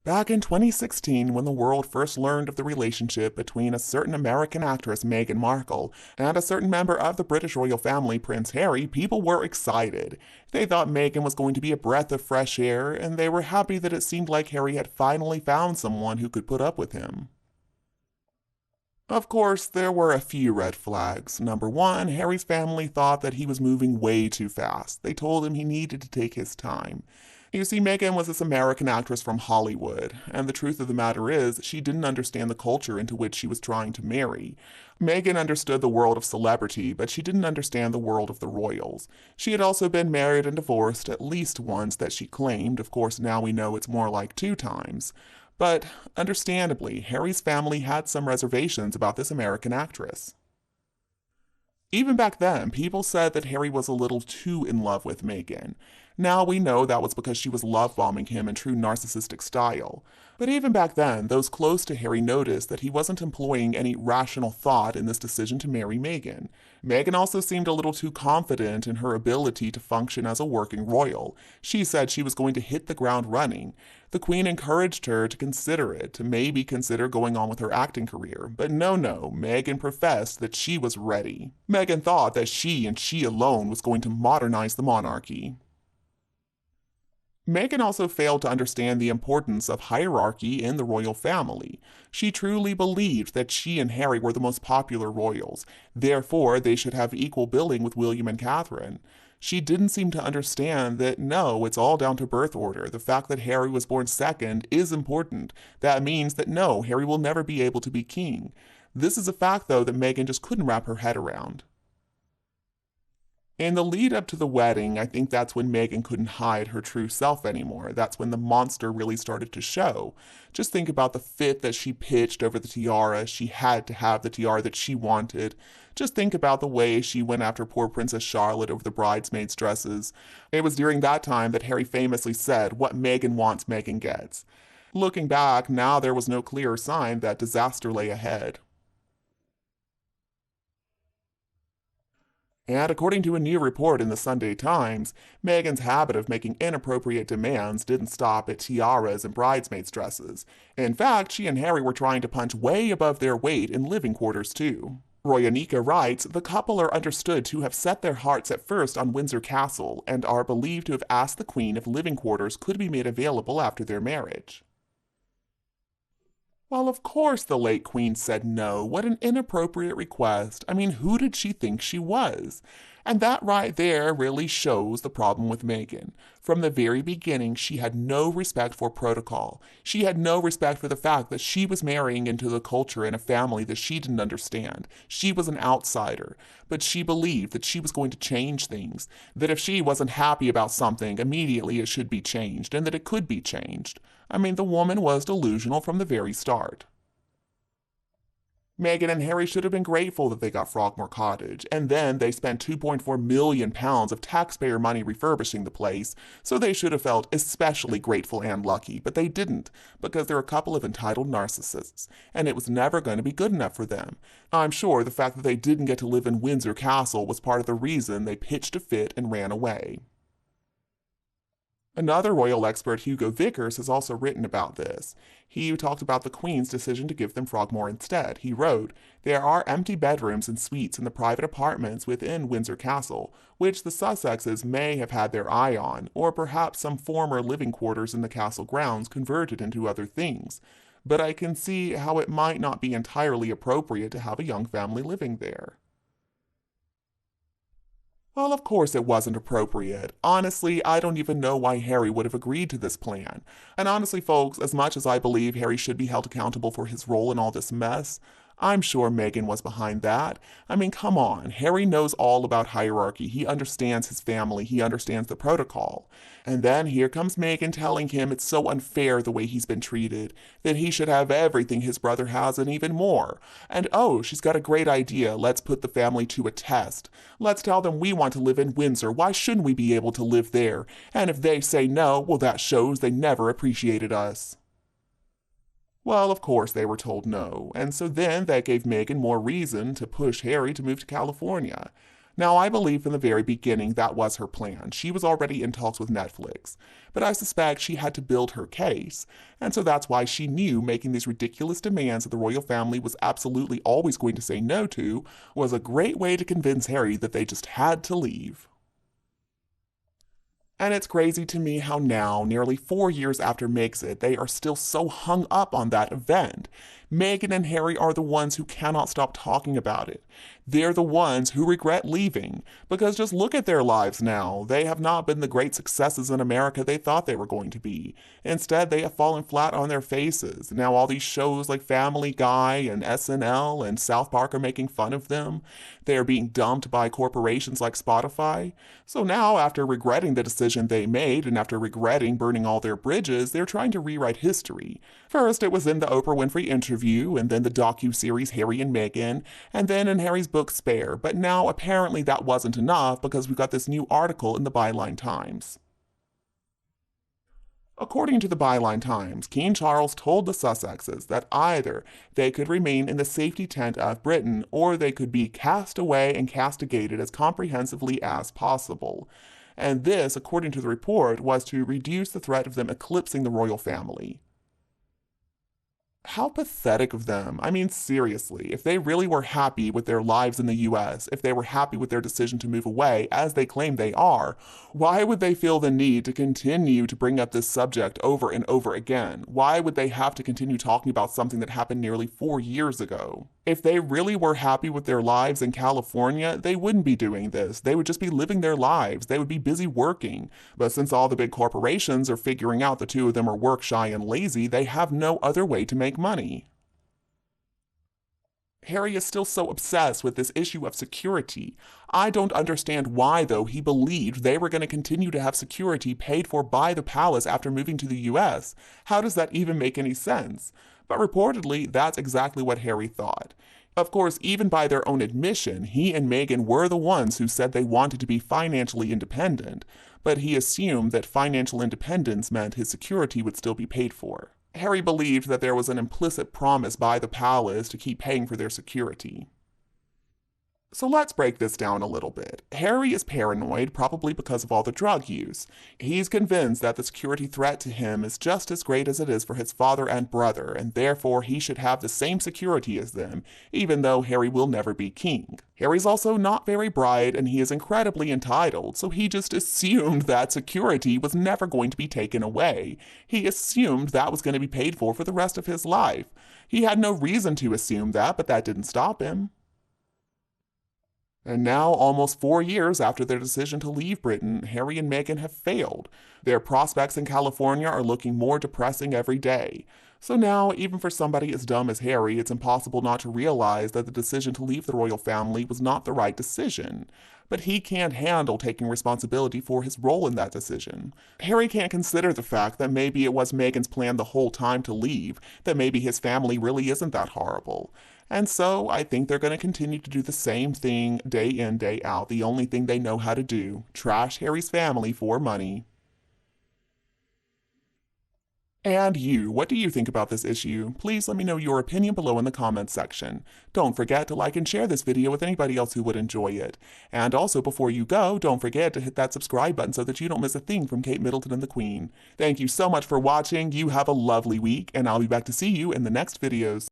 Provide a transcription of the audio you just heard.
Back in 2016, when the world first learned of the relationship between a certain American actress Meghan Markle and a certain member of the British royal family, Prince Harry, people were excited. They thought Meghan was going to be a breath of fresh air, and they were happy that it seemed like Harry had finally found someone who could put up with him. Of course, there were a few red flags. Number one, Harry's family thought that he was moving way too fast. They told him he needed to take his time. You see, Meghan was this American actress from Hollywood, and the truth of the matter is, she didn't understand the culture into which she was trying to marry. Meghan understood the world of celebrity, but she didn't understand the world of the royals. She had also been married and divorced at least once that she claimed. Of course, now we know it's more like 2 times. But, understandably, Harry's family had some reservations about this American actress. Even back then, people said that Harry was a little too in love with Meghan. Now we know that was because she was love-bombing him in true narcissistic style. But even back then, those close to Harry noticed that he wasn't employing any rational thought in this decision to marry Meghan. Meghan also seemed a little too confident in her ability to function as a working royal. She said she was going to hit the ground running. The Queen encouraged her to consider it, to maybe consider going on with her acting career. But no, Meghan professed that she was ready. Meghan thought that she and she alone was going to modernize the monarchy. Meghan also failed to understand the importance of hierarchy in the royal family. She truly believed that she and Harry were the most popular royals, therefore they should have equal billing with William and Catherine. She didn't seem to understand that no, it's all down to birth order. The fact that Harry was born second is important. That means that no, Harry will never be able to be king. This is a fact, though, that Meghan just couldn't wrap her head around. In the lead up to the wedding, I think that's when Meghan couldn't hide her true self anymore. That's when the monster really started to show. Just think about the fit that she pitched over the tiara. She had to have the tiara that she wanted. Just think about the way she went after poor Princess Charlotte over the bridesmaids' dresses. It was during that time that Harry famously said, "What Meghan wants, Meghan gets." Looking back, now there was no clearer sign that disaster lay ahead. And according to a new report in the Sunday Times, Meghan's habit of making inappropriate demands didn't stop at tiaras and bridesmaids' dresses. In fact, she and Harry were trying to punch way above their weight in living quarters too. Royanika writes, the couple are understood to have set their hearts at first on Windsor Castle and are believed to have asked the Queen if living quarters could be made available after their marriage. Well, of course the late Queen said no. What an inappropriate request. I mean, who did she think she was? And that right there really shows the problem with Meghan. From the very beginning, she had no respect for protocol. She had no respect for the fact that she was marrying into the culture in a family that she didn't understand. She was an outsider, but she believed that she was going to change things, that if she wasn't happy about something, immediately it should be changed, and that it could be changed. I mean, the woman was delusional from the very start. Meghan and Harry should have been grateful that they got Frogmore Cottage, and then they spent £2.4 million of taxpayer money refurbishing the place, so they should have felt especially grateful and lucky, but they didn't, because they're a couple of entitled narcissists, and it was never going to be good enough for them. I'm sure the fact that they didn't get to live in Windsor Castle was part of the reason they pitched a fit and ran away. Another royal expert, Hugo Vickers, has also written about this. He talked about the Queen's decision to give them Frogmore instead. He wrote, "There are empty bedrooms and suites in the private apartments within Windsor Castle, which the Sussexes may have had their eye on, or perhaps some former living quarters in the castle grounds converted into other things. But I can see how it might not be entirely appropriate to have a young family living there." Well, of course it wasn't appropriate. Honestly, I don't even know why Harry would have agreed to this plan. And honestly, folks, as much as I believe Harry should be held accountable for his role in all this mess, I'm sure Meghan was behind that. I mean, come on. Harry knows all about hierarchy. He understands his family. He understands the protocol. And then here comes Meghan telling him it's so unfair the way he's been treated, that he should have everything his brother has and even more. And oh, she's got a great idea. Let's put the family to a test. Let's tell them we want to live in Windsor. Why shouldn't we be able to live there? And if they say no, well, that shows they never appreciated us. Well, of course they were told no, and so then that gave Meghan more reason to push Harry to move to California. Now, I believe from the very beginning that was her plan. She was already in talks with Netflix, but I suspect she had to build her case, and so that's why she knew making these ridiculous demands that the royal family was absolutely always going to say no to was a great way to convince Harry that they just had to leave. And it's crazy to me how now, nearly 4 years after Megxit, they are still so hung up on that event. Meghan and Harry are the ones who cannot stop talking about it. They're the ones who regret leaving, because just look at their lives now. They have not been the great successes in America they thought they were going to be. Instead, they have fallen flat on their faces. Now all these shows like Family Guy and SNL and South Park are making fun of them. They are being dumped by corporations like Spotify. So now, after regretting the decision they made and after regretting burning all their bridges, they're trying to rewrite history. First, it was in the Oprah Winfrey interview, and then the docu-series Harry and Meghan, and then in Harry's book Spare. But now, apparently, that wasn't enough because we got this new article in the Byline Times. According to the Byline Times, King Charles told the Sussexes that either they could remain in the safety tent of Britain or they could be cast away and castigated as comprehensively as possible. And this, according to the report, was to reduce the threat of them eclipsing the royal family. How pathetic of them. I mean, seriously, if they really were happy with their lives in the US, if they were happy with their decision to move away, as they claim they are, why would they feel the need to continue to bring up this subject over and over again? Why would they have to continue talking about something that happened nearly 4 years ago? If they really were happy with their lives in California, they wouldn't be doing this. They would just be living their lives. They would be busy working. But since all the big corporations are figuring out the two of them are work shy and lazy, they have no other way to make money. Harry is still so obsessed with this issue of security. I don't understand why, though, he believed they were going to continue to have security paid for by the palace after moving to the US. How does that even make any sense? But reportedly, that's exactly what Harry thought. Of course, even by their own admission, he and Meghan were the ones who said they wanted to be financially independent, but he assumed that financial independence meant his security would still be paid for. Harry believed that there was an implicit promise by the palace to keep paying for their security. So let's break this down a little bit. Harry is paranoid, probably because of all the drug use. He's convinced that the security threat to him is just as great as it is for his father and brother, and therefore he should have the same security as them, even though Harry will never be king. Harry's also not very bright, and he is incredibly entitled, so he just assumed that security was never going to be taken away. He assumed that was going to be paid for the rest of his life. He had no reason to assume that, but that didn't stop him. And now, almost 4 years after their decision to leave Britain, Harry and Meghan have failed. Their prospects in California are looking more depressing every day. So now, even for somebody as dumb as Harry, it's impossible not to realize that the decision to leave the royal family was not the right decision. But he can't handle taking responsibility for his role in that decision. Harry can't consider the fact that maybe it was Meghan's plan the whole time to leave, that maybe his family really isn't that horrible. And so I think they're going to continue to do the same thing day in, day out. The only thing they know how to do, trash Harry's family for money. And you, what do you think about this issue? Please let me know your opinion below in the comments section. Don't forget to like and share this video with anybody else who would enjoy it. And also, before you go, don't forget to hit that subscribe button so that you don't miss a thing from Kate Middleton and the Queen. Thank you so much for watching, you have a lovely week, and I'll be back to see you in the next videos.